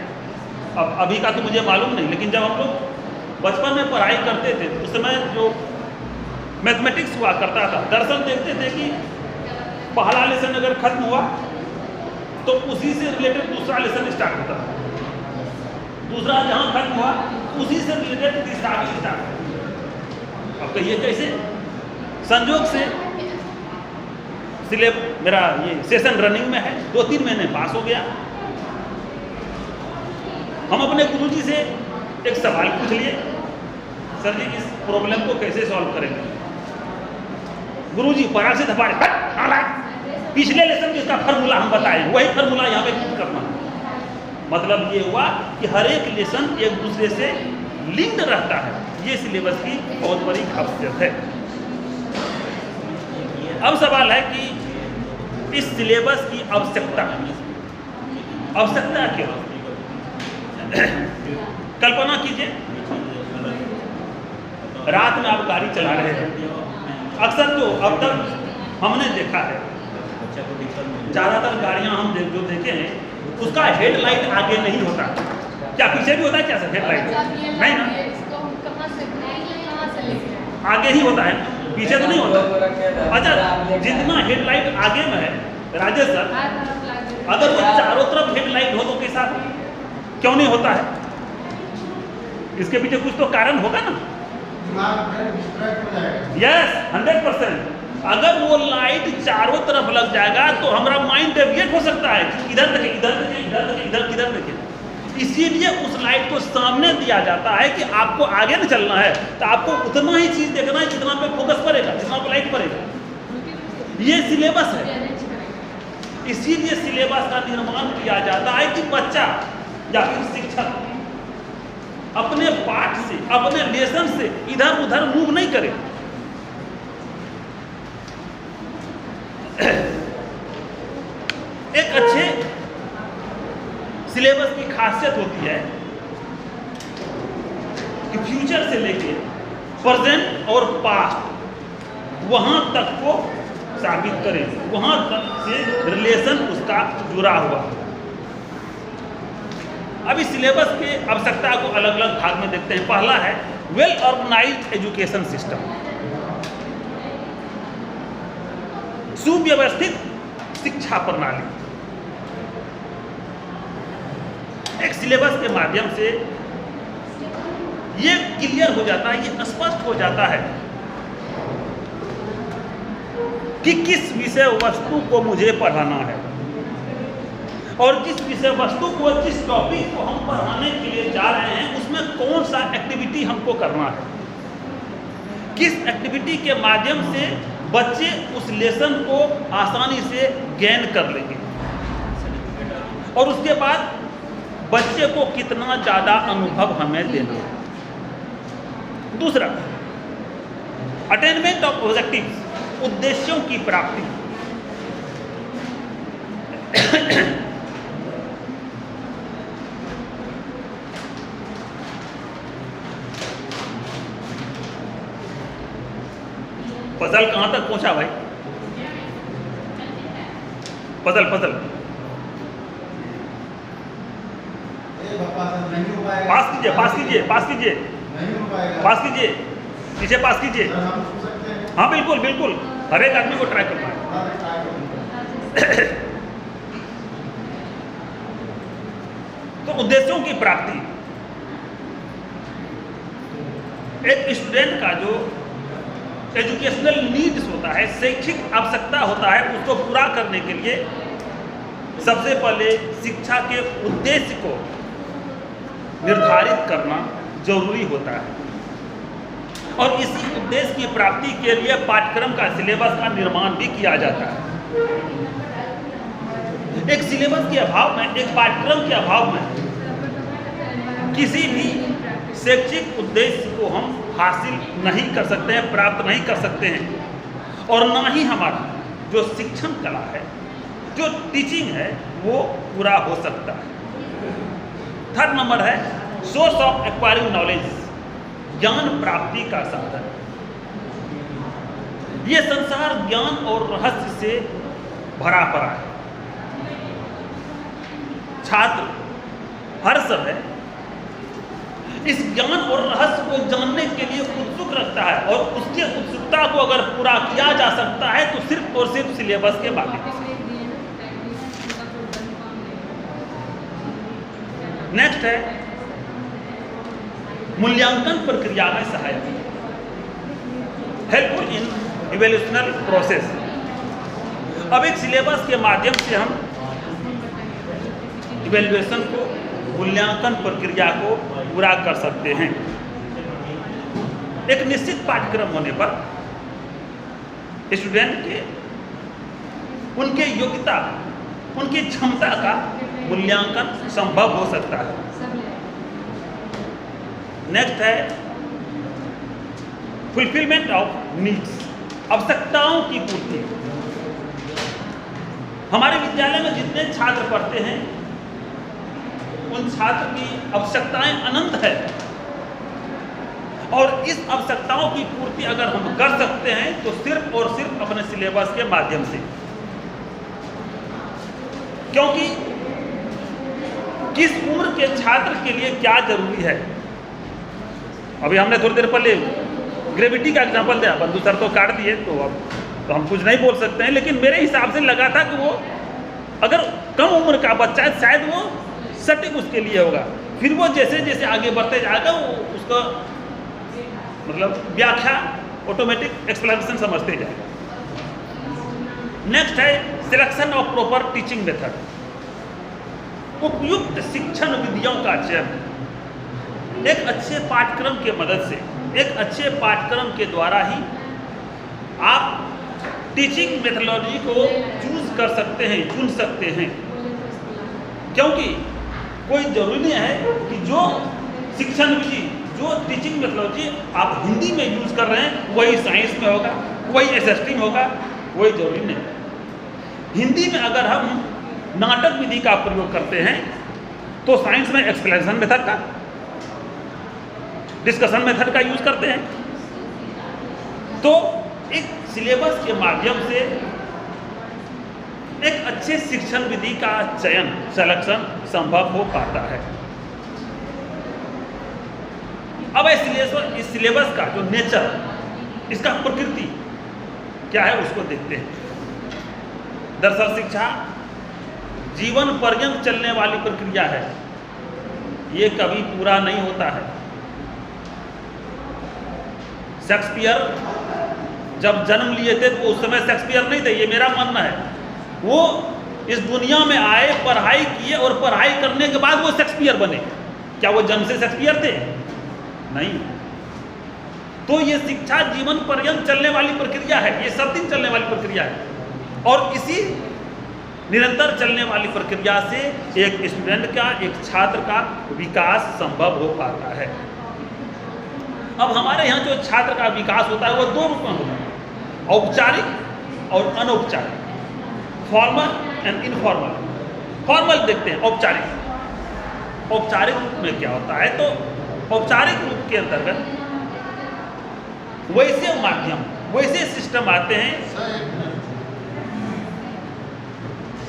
अब अभी का तो मुझे मालूम नहीं, लेकिन जब हम लोग बचपन में पढ़ाई करते थे उस समय जो मैथमेटिक्स हुआ करता था, दरअसल देखते थे कि पहला लेसन अगर खत्म हुआ तो उसी से रिलेटेड दूसरा लेसन स्टार्ट होता था, दूसरा जहाँ खत्म हुआ उसी से रिलेटेड तीसरा भी स्टार्ट होता। अब कहिए कैसे? संजोग से मेरा ये सेशन रनिंग में है, 2-3 महीने पास हो गया। हम अपने गुरुजी से एक सवाल पूछ लिए, सर जी इस प्रॉब्लम को कैसे सॉल्व करेंगे? गुरुजी पराग से धपाड़े, पिछले लेसन में इसका फार्मूला हम बताएं, वही फार्मूला यहाँ पे यूज करना। मतलब ये हुआ कि हर एक लेसन एक दूसरे से लिंक्ड रहता है। ये सिलेबस की बहुत बड़ी खासियत है। अब सवाल है कि इस सिलेबस की आवश्यकता क्यों? कल्पना कीजिए रात में आप गाड़ी चला रहे हैं, अक्सर तो अब तक हमने देखा है ज़्यादातर गाड़ियां हम जो देखे हैं उसका हेडलाइट आगे नहीं होता। क्या पीछे भी होता है क्या सर हेडलाइट? नहीं ना, आगे ही होता है, पीछे तो नहीं होता। अच्छा, जितना हेडलाइट आगे में है राजेश सर, अगर वो चारों तरफ हेडलाइट हो तो कैसा, क्यों नहीं होता है? इसके पीछे कुछ तो कारण होगा ना। यस, 100%। अगर वो लाइट चारों तरफ लग जाएगा तो हमारा माइंड डेविएट हो सकता है, इधर देखे, इधर देखे, इधर देखे, इधर किधर देखे। इसीलिए उस लाइट को सामने दिया जाता है कि आपको आगे न चलना है तो आपको उतना ही चीज देखना है जितना पे फोकस पड़ेगा, जितना पे लाइट पड़ेगा। ये सिलेबस है। इसीलिए सिलेबस का निर्माण किया जाता है कि बच्चा या फिर शिक्षक अपने पाठ से, अपने लेसन से इधर उधर मूव नहीं करे। एक अच्छे सिलेबस की खासियत होती है कि फ्यूचर से लेके प्रेजेंट और पास्ट वहां तक को साबित करें, वहां तक से रिलेशन उसका जुड़ा हुआ। अभी सिलेबस के आवश्यकता को अलग अलग भाग में देखते हैं। पहला है वेल ऑर्गेनाइज्ड एजुकेशन सिस्टम, सुव्यवस्थित शिक्षा प्रणाली। एक सिलेबस के माध्यम से ये क्लियर हो जाता है, ये स्पष्ट हो जाता है कि किस विषय वस्तु को मुझे पढ़ाना है और जिस विषय वस्तु को, जिस टॉपिक को हम पढ़ाने के लिए जा रहे हैं उसमें कौन सा एक्टिविटी हमको करना है, किस एक्टिविटी के माध्यम से बच्चे उस लेसन को आसानी से गेन कर लेंगे और उसके बाद बच्चे को कितना ज़्यादा अनुभव हमें देना है। दूसरा, अटेनमेंट ऑफ ऑब्जेक्टिव्स, उद्देश्यों की प्राप्ति। पजल कहां तक पहुंचा भाई? पजल पजल पास कीजिए, पास कीजिए, पास कीजिए, पास कीजिए, पीछे पास कीजिए। हाँ बिल्कुल बिल्कुल, हर एक आदमी को ट्राई करना है। तो उद्देश्यों की प्राप्ति, एक स्टूडेंट का जो एजुकेशनल नीड्स होता है, शैक्षिक आवश्यकता होता है, उसको पूरा करने के लिए सबसे पहले शिक्षा के उद्देश्य को निर्धारित करना जरूरी होता है और इसी उद्देश्य की प्राप्ति के लिए पाठ्यक्रम का, सिलेबस का निर्माण भी किया जाता है। एक सिलेबस के अभाव में, एक पाठ्यक्रम के अभाव में किसी भी शैक्षिक उद्देश्य को हम हासिल नहीं कर सकते हैं, प्राप्त नहीं कर सकते हैं और ना ही हमारा जो शिक्षण कला है, जो टीचिंग है, वो पूरा हो सकता है। थर्ड नंबर है सोर्स ऑफ एक्वायरिंग नॉलेज, ज्ञान प्राप्ति का साधन। ये संसार ज्ञान और रहस्य से भरा पड़ा है। छात्र हर समय इस ज्ञान और रहस्य को जानने के लिए उत्सुक रखता है और उसकी उत्सुकता को अगर पूरा किया जा सकता है तो सिर्फ और सिर्फ सिलेबस के माध्यम से। नेक्स्ट है मूल्यांकन प्रक्रिया में सहायक, हेल्पफुल इन इवैल्यूएशनल प्रोसेस। अब एक सिलेबस के माध्यम से हम इवैल्यूएशन को, मूल्यांकन प्रक्रिया को पूरा कर सकते हैं। एक निश्चित पाठ्यक्रम होने पर स्टूडेंट के, उनके योग्यता, उनकी क्षमता का मूल्यांकन संभव हो सकता है। नेक्स्ट है फुलफिलमेंट ऑफ नीड्स, आवश्यकताओं की पूर्ति। हमारे विद्यालय में जितने छात्र पढ़ते हैं उन छात्र की आवश्यकताएं अनंत है और इस आवश्यकताओं की पूर्ति अगर हम कर सकते हैं तो सिर्फ और सिर्फ अपने सिलेबस के माध्यम से, क्योंकि किस उम्र के छात्र के लिए क्या जरूरी है। अभी हमने थोड़ी देर पहले ग्रेविटी का एग्जाम्पल दिया, बंधु सर तो काट दिए, तो अब तो हम कुछ नहीं बोल सकते हैं, लेकिन मेरे हिसाब से लगा था कि वो अगर कम उम्र का बच्चा है शायद वो सटीक उसके लिए होगा, फिर वो जैसे जैसे आगे बढ़ते जाएगा वो उसका मतलब व्याख्या ऑटोमेटिक एक्सप्लेनेशन समझते जाएगा। नेक्स्ट है selection of proper teaching method, उपयुक्त शिक्षण विधियों का चयन। एक अच्छे पाठ्यक्रम के मदद से, एक अच्छे पाठ्यक्रम के द्वारा ही आप टीचिंग मेथोडोलॉजी को चूज कर सकते हैं, चुन सकते हैं, क्योंकि कोई जरूरी नहीं है कि जो शिक्षण विधि, जो टीचिंग मेथोडोलॉजी आप हिंदी में यूज कर रहे हैं वही साइंस में होगा, वही एसएसटी में होगा, वही जरूरी नहीं। हिंदी में अगर हम नाटक विधि का प्रयोग करते हैं तो साइंस में एक्सप्लेनेशन मेथड का, डिस्कशन मेथड का यूज करते हैं। तो एक सिलेबस के माध्यम से एक अच्छे शिक्षण विधि का चयन, सिलेक्शन संभव हो पाता है। अब इस सिलेबस का जो नेचर, इसका प्रकृति क्या है उसको देखते हैं। दरअसल शिक्षा जीवन पर्यंत चलने वाली प्रक्रिया है, ये कभी पूरा नहीं होता है। शेक्सपियर जब जन्म लिए थे तो उस समय शेक्सपियर नहीं थे, ये मेरा मानना है। वो इस दुनिया में आए, पढ़ाई किए और पढ़ाई करने के बाद वो शेक्सपियर बने। क्या वो जन्म से शेक्सपियर थे? नहीं। तो ये शिक्षा जीवन पर्यंत चलने वाली प्रक्रिया है, ये सब दिन चलने वाली प्रक्रिया है, और इसी निरंतर चलने वाली प्रक्रिया से एक स्टूडेंट का, एक छात्र का विकास संभव हो पाता है। अब हमारे यहाँ जो छात्र का विकास होता है वो दो रूप में होता है, औपचारिक और अनौपचारिक, फॉर्मल एंड इनफॉर्मल। फॉर्मल देखते हैं, औपचारिक। औपचारिक रूप में क्या होता है, तो औपचारिक रूप के अंतर्गत वैसे माध्यम, वैसे सिस्टम आते हैं।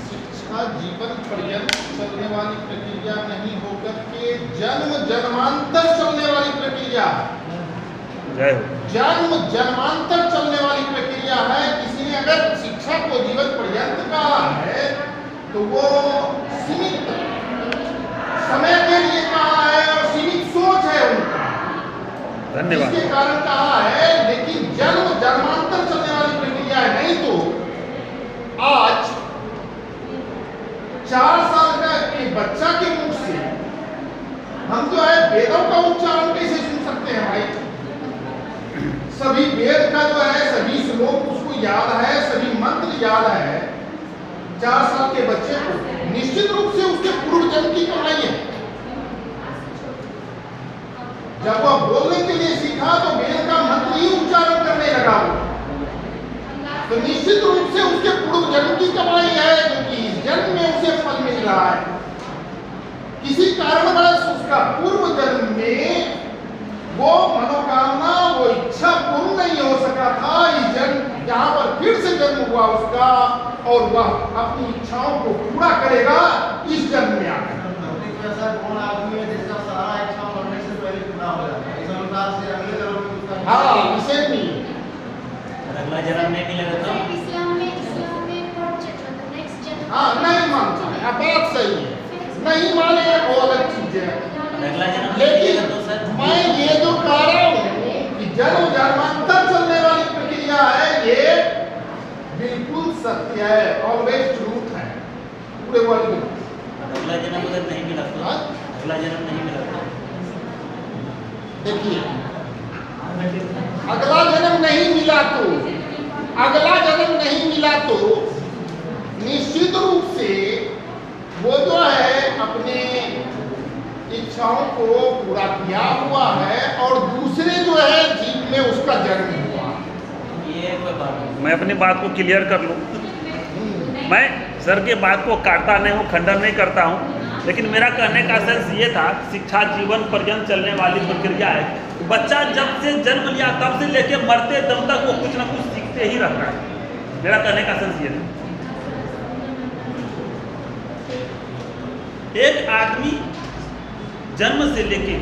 शिक्षा जीवन पर्यंत चलने वाली प्रक्रिया नहीं होकर के जन्म जन्मांतर चलने वाली प्रक्रिया, जन्म जन्मांतर चलने वाली प्रक्रिया है। किसी ने अगर शिक्षा को जीवन पर्यंत कहा है तो वो सीमित समय के लिए कहा है और सीमित सोच है उनका, धन्यवाद, इसके कारण कहा है। लेकिन जन्म जन्मांतर चलने वाली प्रक्रिया है। नहीं तो आज 4 साल का के बच्चा के मुख से हम जो है वेदों का उच्चारण कैसे सुन सकते हैं भाई? सभी वेद का जो है सभी श्लोक उसको याद है, सभी मंत्र याद है। 4 साल के बच्चे को निश्चित रूप से उसके पूर्व जन्म की कमाई है। जब वह बोलने के लिए सीखा तो वेद का मंत्र ही उच्चारण करने लगा वो, तो निश्चित रूप से उसके पूर्व जन्म की कमाई है, क्योंकि इस जन्म में उसे फल मिल रहा है। किसी कारणवश उसका पूर्व जन्म में वो मनोकामना, वो इच्छा पूर्ण नहीं हो सका था। इस जन्म यहाँ पर फिर से जन्म हुआ उसका, और वह अपनी इच्छाओं को पूरा करेगा इस जन्म में आकर। ऐसा कौन आदमी है जिसका सारा इच्छा मरने से पहले पूरा हो जाता है? इस अनुसार से अगले जन्म में उसका इसे भी अगला जन्म में मिलेगा तो इस्लाम में नेक्स्ट जन्म नहीं मानता है, बात सही है, नहीं माने वो अलग चीज है। अगला जन्म लेकिन तो सर मैं ये जो कह रहा हूँ कि जन्म जन्मांतर चलने वाली प्रक्रिया है, ये बिल्कुल सत्य है, ऑलवेज ट्रूथ है पूरे वर्ल्ड में। अगला जन्म अगर नहीं मिला तो अगला जन्म नहीं मिला तो देखिए, अगला जन्म नहीं मिला तो, अगला जन्म नहीं मिला तो निश्चित रूप से वो जो है अपने इच्छाओं को पूरा किया हुआ है, और दूसरे जो है जीव में उसका जन्म हुआ। ये कोई बात नहीं। मैं अपनी बात को क्लियर कर लूँ। मैं सर के बात को काटता नहीं हूँ, खंडन नहीं करता हूँ, लेकिन मेरा कहने का सेंस ये था, शिक्षा जीवन पर्यंत चलने वाली प्रक्रिया है। बच्चा जब से जन्म लिया तब से लेके मरते दम तक वो कुछ ना कुछ सीखते ही रहता है। मेरा कहने का सेंस ये था। एक आदमी जन्म से लेके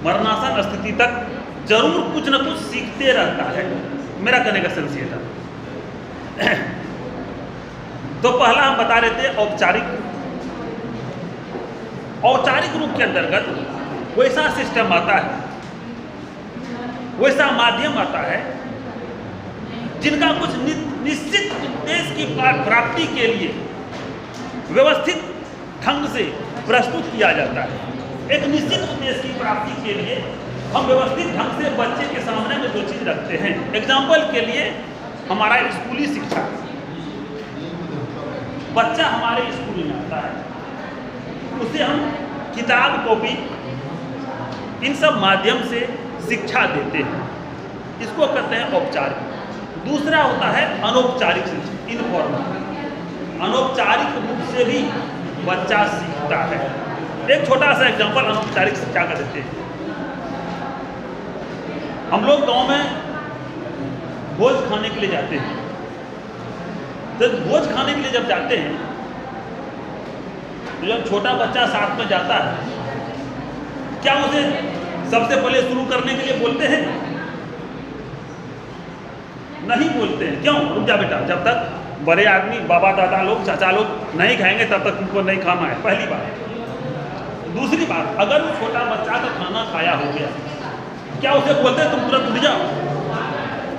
मरणासन स्थिति तक जरूर कुछ न कुछ सीखते रहता है। मेरा कहने का सेंस ये था। तो पहला हम बता रहे थे औपचारिक रूप के अंतर्गत वैसा सिस्टम आता है, वैसा माध्यम आता है जिनका कुछ निश्चित उद्देश्य की प्राप्ति के लिए व्यवस्थित ढंग से प्रस्तुत किया जाता है। एक निश्चित उद्देश्य की प्राप्ति के लिए हम व्यवस्थित ढंग से बच्चे के सामने में जो चीज रखते हैं। एग्जाम्पल के लिए हमारा स्कूली शिक्षा, बच्चा हमारे स्कूल में आता है, उसे हम किताब कॉपी इन सब माध्यम से शिक्षा देते हैं, इसको कहते हैं औपचारिक। दूसरा होता है अनौपचारिक शिक्षा, इनफॉर्मल। अनौपचारिक रूप से भी बच्चा सीखता है। एक छोटा सा एग्जांपल अनौपचारिक शिक्षा का देते हैं। हम लोग गांव में भोज खाने के लिए जाते हैं। तो भोज खाने के लिए जब जाते हैं तो जब छोटा बच्चा साथ में जाता है, क्या उसे सबसे पहले शुरू करने के लिए बोलते हैं? नहीं बोलते हैं। क्यों? रुक जा बेटा, जब तक बड़े आदमी, बाबा दादा लोग, चाचा लोग नहीं खाएंगे तब तक तुमको नहीं खाना है। पहली बात। दूसरी बात, अगर वो छोटा बच्चा का खाना खाया हो गया, क्या उसे बोलते हैं तुम तुरंत उठ जाओ?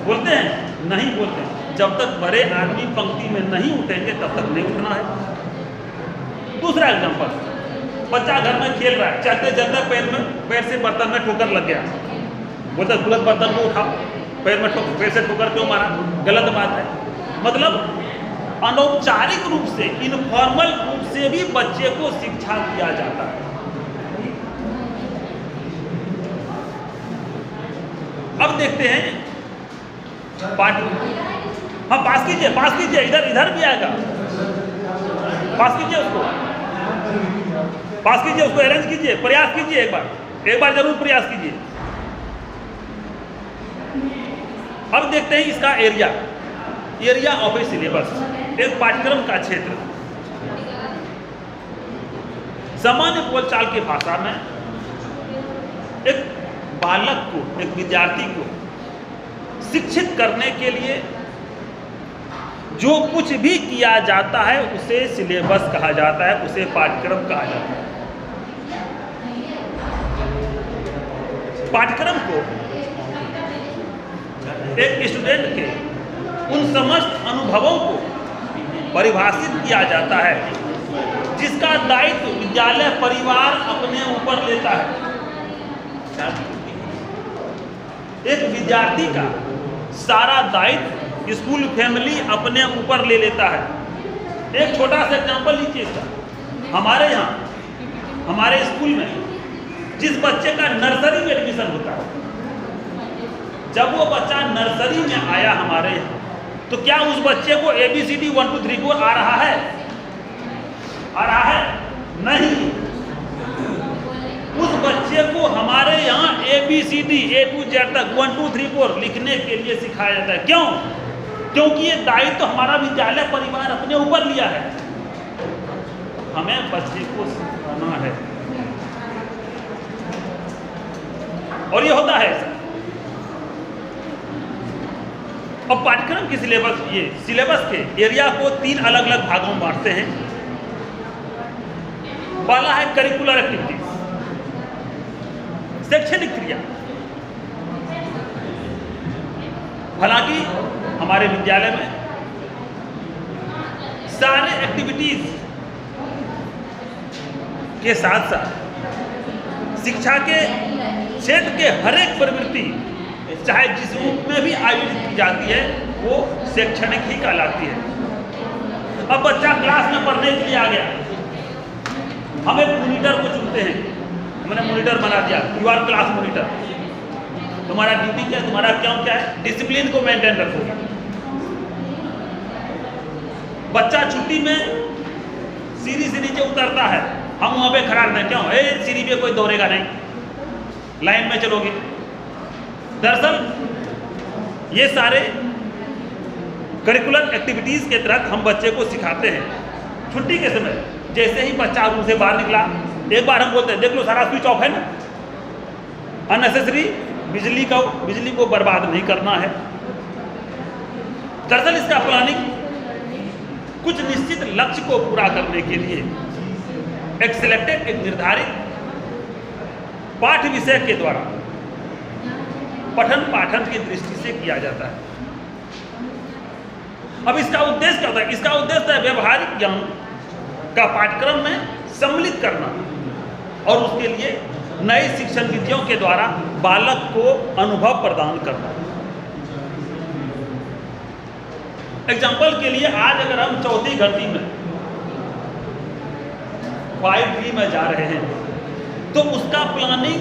बोलते हैं? नहीं बोलते। जब तक बड़े आदमी पंक्ति में नहीं उठेंगे तब तक नहीं उठना है। दूसरा एग्जांपल, बच्चा घर में खेल रहा है, चलते चलते पैर से बर्तन में ठोकर लग गया, बोलते तुरंत बर्तन को उठाओ, पैर से ठोकर क्यों मारा? गलत बात है। मतलब अनौपचारिक रूप से, इनफॉर्मल रूप से भी बच्चे को शिक्षा दिया जाता है। अब देखते हैं पाठ। हाँ, पास कीजिए, इधर भी आएगा। पास कीजिए उसको, अरेंज कीजिए, प्रयास कीजिए, एक बार जरूर प्रयास कीजिए। अब देखते हैं इसका एरिया ऑफ ए सिलेबस, एक पाठ्यक्रम का क्षेत्र। सामान्य बोलचाल की भाषा में एक बालक को, एक विद्यार्थी को शिक्षित करने के लिए जो कुछ भी किया जाता है उसे सिलेबस कहा जाता है, उसे पाठ्यक्रम कहा जाता है। पाठ्यक्रम को एक स्टूडेंट के उन समस्त अनुभवों को परिभाषित किया जाता है जिसका दायित्व विद्यालय परिवार अपने ऊपर लेता है। एक विद्यार्थी का सारा दायित्व स्कूल फैमिली अपने ऊपर ले लेता है। एक छोटा सा एग्जांपल लीजिए इसका। हमारे यहाँ हमारे स्कूल में जिस बच्चे का नर्सरी में एडमिशन होता है, जब वो बच्चा नर्सरी में आया हमारे यहाँ, तो क्या उस बच्चे को ABCD 1 2 3 4 आ रहा है? नहीं। उस बच्चे को हमारे यहाँ ABCD A to Z तक 1 2 3 4 लिखने के लिए सिखाया जाता है। क्यों? क्योंकि ये दायित्व तो हमारा विद्यालय परिवार अपने ऊपर लिया है, हमें बच्चे को सिखाना है। और ये होता है ऐसा। अब पाठ्यक्रम की सिलेबस के एरिया को 3 अलग अलग भागों में बांटते हैं। पहला है करिकुलर एक्टिविटीज, शैक्षणिक क्रिया। हालांकि हमारे विद्यालय में सारे एक्टिविटीज के साथ साथ शिक्षा के क्षेत्र के हर एक प्रवृत्ति, चाहे जिस रूप में भी आयोजित की जाती है, वो शैक्षणिक ही कहलाती है। अब बच्चा क्लास में पढ़ने के लिए आ गया, हम एक मॉनिटर को चुनते हैं, हमने मॉनिटर बना दिया, यू आर क्लास मॉनिटर। तुम्हारा ड्यूटी क्या है, तुम्हारा क्या है? डिसिप्लिन को मेंटेन रखो। बच्चा छुट्टी में सीढ़ी से नीचे उतरता है, हम वहां पे खड़ा रहते हैं। क्यों? सीढ़ी पे कोई दौड़ेगा नहीं, लाइन में चलोगे। दरअसल ये सारे करिकुलर एक्टिविटीज के तहत हम बच्चे को सिखाते हैं। छुट्टी के समय जैसे ही बच्चा रूम से बाहर निकला, एक बार हम बोलते हैं देख लो सारा स्विच ऑफ है ना, अननेसेसरी बिजली को बर्बाद नहीं करना है। दरअसल इसका प्लानिंग कुछ निश्चित लक्ष्य को पूरा करने के लिए एक निर्धारित पाठ विषय के द्वारा पठन पाठन की दृष्टि से किया जाता है। अब इसका उद्देश्य क्या होता है? इसका उद्देश्य है व्यवहारिक ज्ञान का पाठ्यक्रम में सम्मिलित करना और उसके लिए नई शिक्षण विधियों के द्वारा बालक को अनुभव प्रदान करना। एग्जाम्पल के लिए आज अगर हम चौथी घंटी में 5B में जा रहे हैं तो उसका प्लानिंग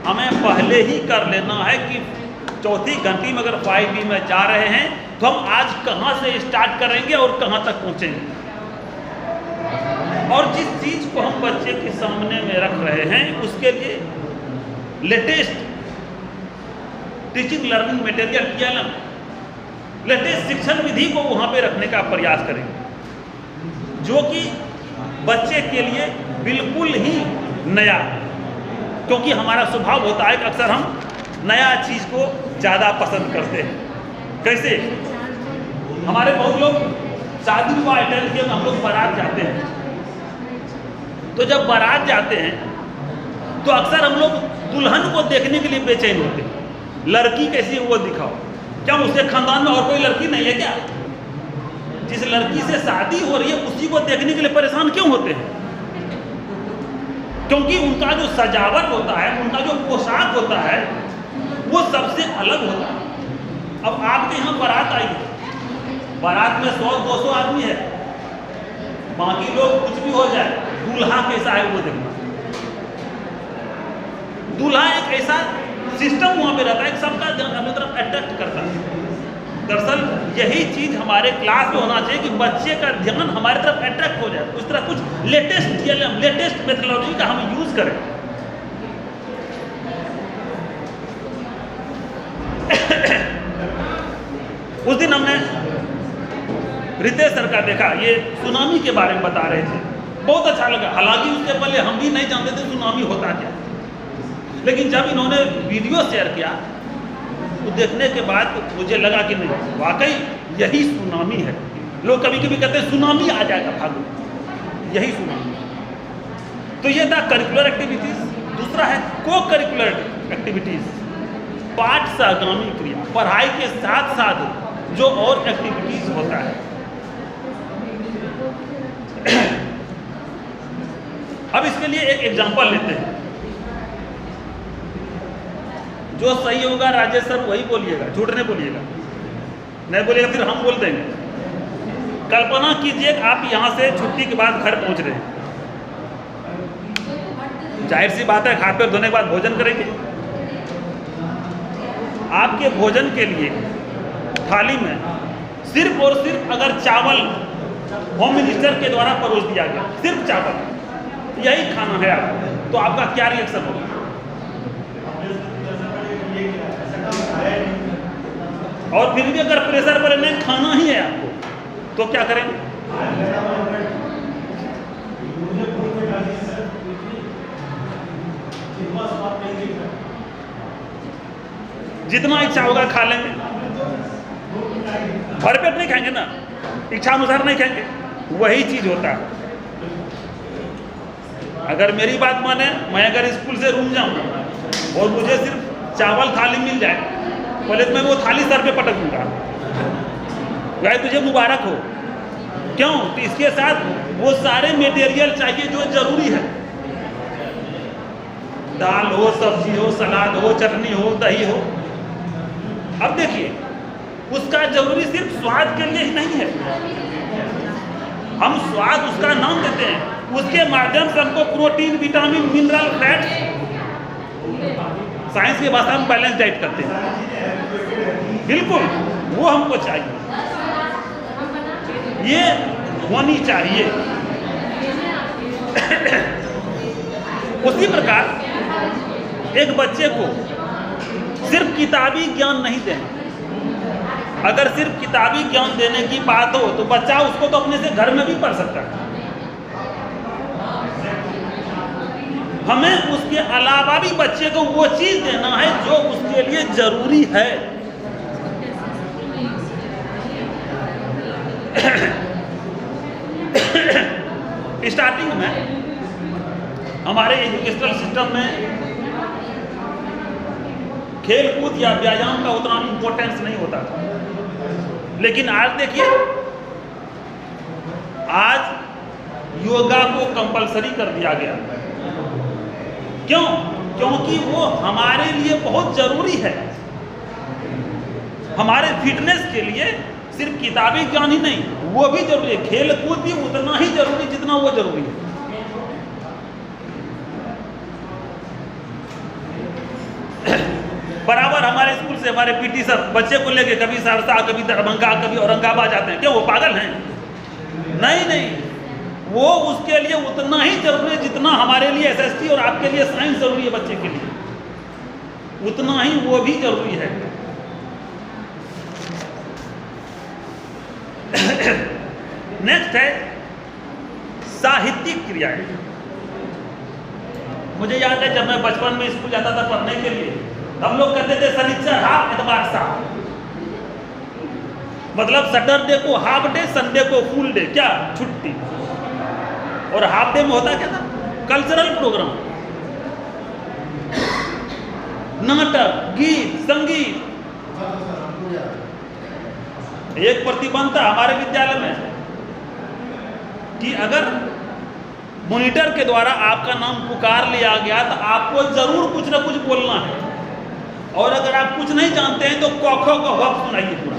हमें पहले ही कर लेना है कि चौथी घंटी में अगर 5B में जा रहे हैं तो हम आज कहां से स्टार्ट करेंगे और कहां तक पहुंचेंगे। और जिस चीज को हम बच्चे के सामने में रख रहे हैं उसके लिए latest teaching learning material TLM, latest शिक्षण विधि को वहां पे रखने का प्रयास करेंगे जो कि बच्चे के लिए बिल्कुल ही नया, क्योंकि हमारा स्वभाव होता है कि अक्सर हम नया चीज को ज्यादा पसंद करते हैं। कैसे? हमारे बहुत लोग शादी विवाह अटेंड किए, हम लोग बारात जाते हैं, तो जब बारात जाते हैं तो अक्सर हम लोग दुल्हन को देखने के लिए बेचैन होते हैं। लड़की कैसी है वो दिखाओ, क्या उसके खानदान में और कोई लड़की नहीं है क्या? जिस लड़की से शादी हो रही है उसी को देखने के लिए परेशान क्यों होते हैं? क्योंकि उनका जो सजावट होता है, उनका जो पोशाक होता है वो सबसे अलग होता है। अब आपके यहाँ बारात आई है, बारात में 100-200 आदमी है, बाकी लोग कुछ भी हो जाए, दूल्हा कैसा है वो देखना। दूल्हा एक ऐसा सिस्टम वहां पे रहता है, सबका ध्यान अपनी तरफ अट्रैक्ट करता है। दरअसल यही चीज हमारे क्लास में होना चाहिए कि बच्चे का ध्यान हमारी तरफ अट्रैक्ट हो जाए। उस तरह कुछ लेटेस्ट TLM, लेटेस्ट मेथोडोलॉजी का हम यूज करें। उस दिन हमने रितेश सर का देखा, ये सुनामी के बारे में बता रहे थे, बहुत अच्छा लगा। हालांकि उसके पहले हम भी नहीं जानते थे सुनामी होता क्या, लेकिन जब इन्होंने वीडियो शेयर किया तो देखने के बाद मुझे लगा कि नहीं, वाकई यही सुनामी है। लोग कभी कभी कहते हैं सुनामी आ जाएगा, भागो, यही सुनामी। तो ये था करिकुलर एक्टिविटीज। दूसरा है को करिकुलर एक्टिविटीज, पाठ सहगामी क्रिया, पढ़ाई के साथ साथ जो और एक्टिविटीज होता है। अब इसके लिए एक एग्जांपल लेते हैं, जो सही होगा राजेश सर वही बोलिएगा, झूठ नहीं बोलिएगा, नहीं बोलिएगा फिर हम बोल देंगे। कल्पना कीजिए आप यहां से छुट्टी के बाद घर पहुंच रहे हैं, जाहिर सी बात है हाथ पैर धोने के बाद भोजन करेंगे। आपके भोजन के लिए थाली में सिर्फ और सिर्फ अगर चावल होम मिनिस्टर के द्वारा परोस दिया गया, सिर्फ चावल, यही खाना है आपको, तो आपका क्या रिएक्शन होगा? और फिर भी अगर प्रेशर पर नहीं खाना ही है आपको तो क्या करेंगे? जितना इच्छा होगा खा लेंगे, भरपेट नहीं खाएंगे ना, इच्छा अनुसार नहीं खाएंगे। वही चीज होता है। अगर मेरी बात माने, मैं अगर स्कूल से रूम जाऊं और मुझे सिर्फ चावल थाली मिल जाए, पहले तो मैं वो थाली सर पे पटक दूंगा, भाई तुझे मुबारक हो। क्यों? तो इसके साथ वो सारे मटेरियल चाहिए जो जरूरी है, दाल हो, सब्जी हो, सलाद हो, चटनी हो, दही हो। अब देखिए, उसका जरूरी सिर्फ स्वाद के लिए ही नहीं है, हम स्वाद उसका नाम देते हैं, उसके माध्यम से हमको protein, vitamin, mineral, fat, science की भाषा में बैलेंस डाइट करते हैं, बिल्कुल वो हमको चाहिए, ये होनी चाहिए। उसी प्रकार एक बच्चे को सिर्फ किताबी ज्ञान नहीं देना। अगर सिर्फ किताबी ज्ञान देने की बात हो तो बच्चा उसको तो अपने से घर में भी पढ़ सकता है। हमें उसके अलावा भी बच्चे को वो चीज देना है जो उसके लिए जरूरी है। स्टार्टिंग में हमारे एजुकेशनल सिस्टम में खेल कूद या व्यायाम का उतना इंपॉर्टेंस नहीं होता था, लेकिन आज देखिए, आज योगा को कंपलसरी कर दिया गया। क्यों? क्योंकि वो हमारे लिए बहुत जरूरी है। हमारे फिटनेस के लिए सिर्फ किताबी ज्ञान ही नहीं, वो भी जरूरी है। खेल कूद भी उतना ही जरूरी जितना वो जरूरी है। बराबर हमारे स्कूल से हमारे पीटी सर बच्चे को लेके कभी सहरसा, कभी दरभंगा, कभी औरंगाबाद जाते हैं। क्या वो पागल हैं? नहीं, वो उसके लिए उतना ही जरूरी है जितना हमारे लिए एसएसटी और आपके लिए साइंस जरूरी है। बच्चे के लिए उतना ही वो भी जरूरी है। नेक्स्ट है साहित्यिक क्रियाएं। मुझे याद है जब मैं बचपन में स्कूल जाता था पढ़ने के लिए, हम लोग कहते थे शनिचर हाफ, इतवार साफ। मतलब सैटरडे को हाफ डे, संडे को फुल डे, क्या छुट्टी। और हाफ डे में होता क्या था? कल्चरल प्रोग्राम, नाटक, गीत, संगीत। एक प्रतिबंध था हमारे विद्यालय में कि अगर मॉनिटर के द्वारा आपका नाम पुकार लिया गया तो आपको जरूर कुछ ना कुछ बोलना है, और अगर आप कुछ नहीं जानते हैं तो क ख ग घ सुनाइए, पूरा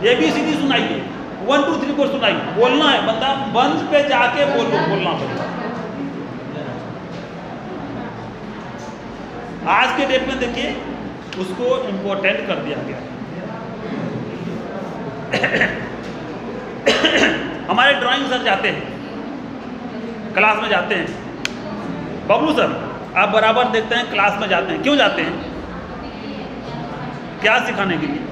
ABCD सुनाइए, 1 2 3 4 सुनाइए। बोलना है, बंदा मंच पे जाके बोलना पड़ेगा। आज के डेट में देखिए उसको इम्पोर्टेंट कर दिया गया। हमारे ड्राइंग सर जाते हैं, क्लास में जाते हैं, बबलू सर आप बराबर देखते हैं क्लास में जाते हैं। क्यों जाते हैं? क्या सिखाने के लिए?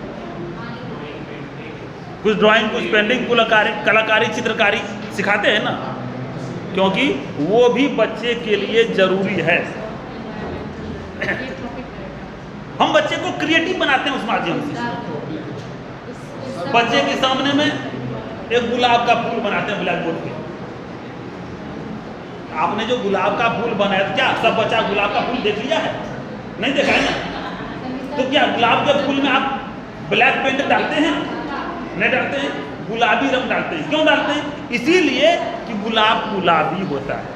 कुछ ड्राइंग, कुछ पेंटिंग, कलाकारी, चित्रकारी सिखाते हैं ना, क्योंकि वो भी बच्चे के लिए जरूरी है। हम बच्चे को क्रिएटिव बनाते हैं उस माध्यम से। बच्चे के सामने में एक गुलाब का फूल बनाते हैं ब्लैक बोर्ड पे। आपने जो गुलाब का फूल बनाया, क्या सब बच्चा गुलाब का फूल देख लिया है? नहीं देखा है ना? तो क्या गुलाब के फूल में आप ब्लैक पेंट डालते हैं? नहीं डालते हैं, गुलाबी रंग डालते हैं। क्यों डालते हैं? इसीलिए कि गुलाब गुलाबी होता है।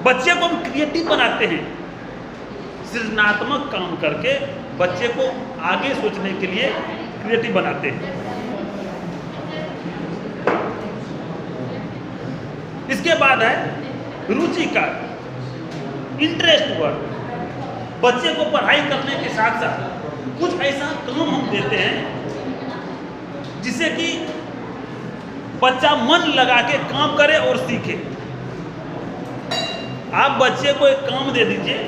बच्चे को हम क्रिएटिव बनाते हैं, सृजनात्मक काम करके बच्चे को आगे सोचने के लिए क्रिएटिव बनाते हैं। इसके बाद है रुचि का इंटरेस्ट वर्क। बच्चे को पढ़ाई करने के साथ साथ कुछ ऐसा काम हम देते हैं जिससे कि बच्चा मन लगा के काम करे और सीखे। आप बच्चे को एक काम दे दीजिए।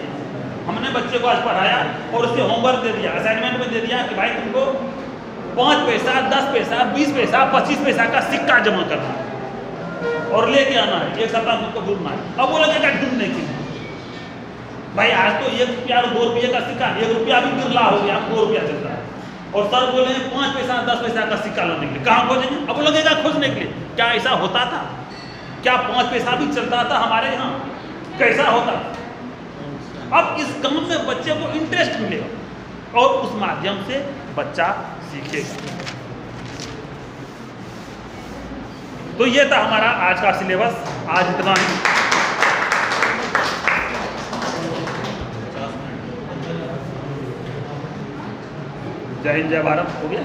हमने बच्चे को आज पढ़ाया और उससे होमवर्क दे दिया, असाइनमेंट में दे दिया कि भाई तुमको 5 पैसा, 10 पैसा, 20 पैसा, 25 पैसा का सिक्का जमा करना है और लेके आना है, एक सप्ताह तुमको ढूंढना है। अब वो लगेगा ढूंढने के लिए, भाई आज तो 1 रुपया और 2 रुपये का सिक्का, 1 रुपया भी गिरला हो गया, 2 रुपया चल रहा है, और सर बोले 5 पैसा 10 पैसा का सिक्का लाने के लिए। कहाँ खोजेंगे? अब वो लगेगा खोजने के लिए। क्या ऐसा होता था? क्या 5 पैसा भी चलता था हमारे यहाँ? कैसा होता? अब इस काम में बच्चे को इंटरेस्ट मिलेगा और उस माध्यम से बच्चा सीखेगा। तो ये था हमारा आज का सिलेबस। आज इतना ही। जय हिंद, जय भारत। हो गया।